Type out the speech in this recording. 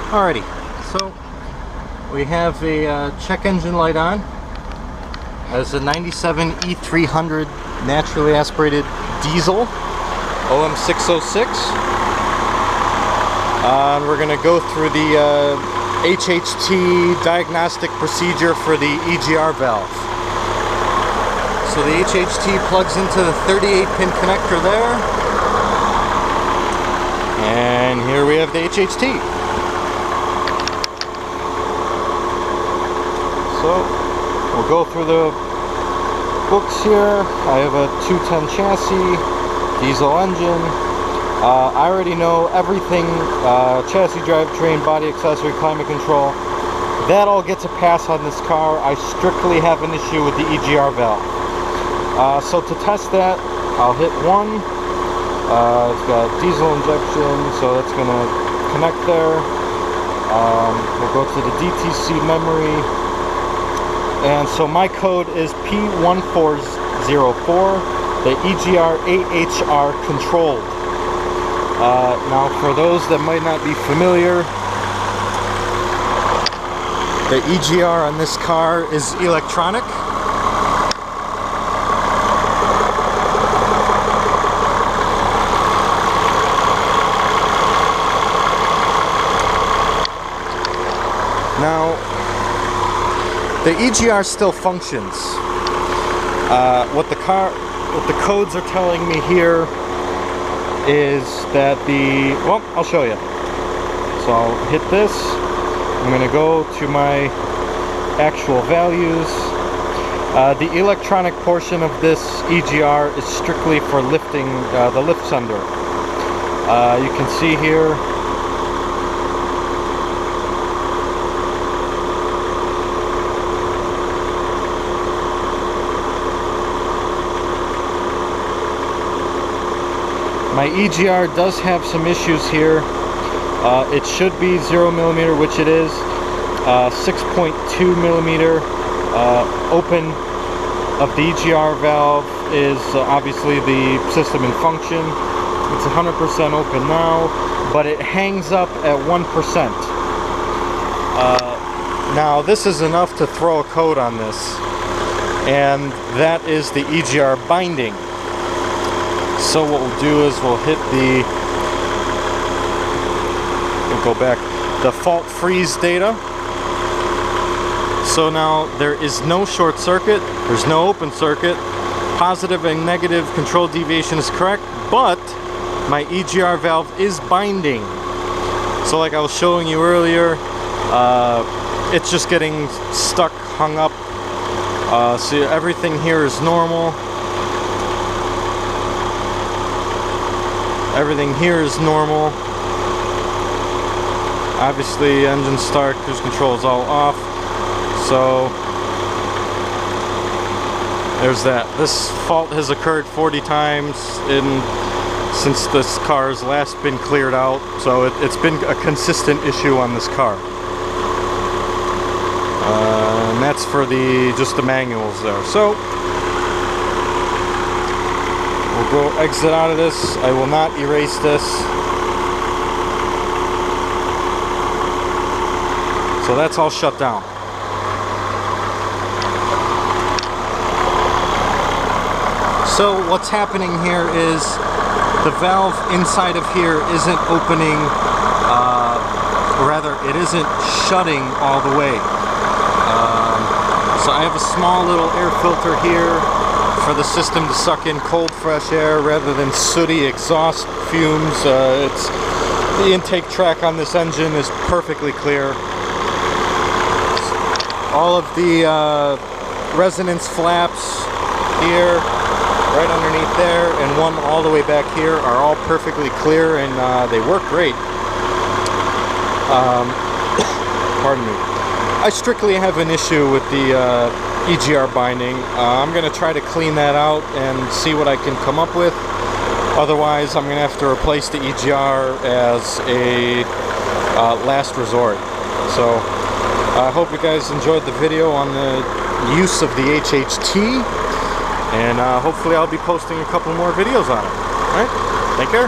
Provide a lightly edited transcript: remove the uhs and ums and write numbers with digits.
Alrighty, so we have a check engine light on as a 97 E300 naturally aspirated diesel OM606. We're going to go through the HHT diagnostic procedure for the EGR valve. So the HHT plugs into the 38-pin connector there, and here we have the HHT. So we'll go through the books here. I have a 210 chassis, diesel engine. I already know everything, chassis, drivetrain, body accessory, climate control. That all gets a pass on this car. I strictly have an issue with the EGR valve. So to test that, I'll hit 1. It's got diesel injection, so that's going to connect there. We'll go to the DTC memory. And so my code is P1404, the EGR AHR controlled. Now for those that might not be familiar, the EGR on this car is electronic. Now the EGR still functions. What the codes are telling me here is that well, I'll show you. So I'll hit this. I'm going to go to my actual values. The electronic portion of this EGR is strictly for lifting the lift sender. You can see here. My EGR does have some issues here. It should be 0mm, which it is. 6.2mm open of the EGR valve is obviously the system in function. It's 100% open now, but it hangs up at 1%. Now this is enough to throw a code on this, and that is the EGR binding. So what we'll do is we'll hit we'll go back, the fault freeze data. So now there is no short circuit, there's no open circuit, positive and negative control deviation is correct, but my EGR valve is binding. So like I was showing you earlier, it's just getting stuck, hung up. So everything here is normal. Everything here is normal. Obviously, engine start, cruise control is all off. So there's that. This fault has occurred 40 times since this car's last been cleared out. So it's been a consistent issue on this car. And that's for just the manuals there. So we'll go exit out of this. I will not erase this. So that's all shut down. So what's happening here is the valve inside of here isn't opening, rather it isn't shutting all the way. So I have a small little air filter here for the system to suck in cold, fresh air rather than sooty exhaust fumes. The intake track on this engine is perfectly clear. All of the resonance flaps here, right underneath there, and one all the way back here are all perfectly clear, and they work great. Pardon me. I strictly have an issue with the EGR binding. I'm going to try to clean that out and see what I can come up with. Otherwise, I'm going to have to replace the EGR as a last resort. So I hope you guys enjoyed the video on the use of the HHT, and hopefully I'll be posting a couple more videos on it. Alright, take care.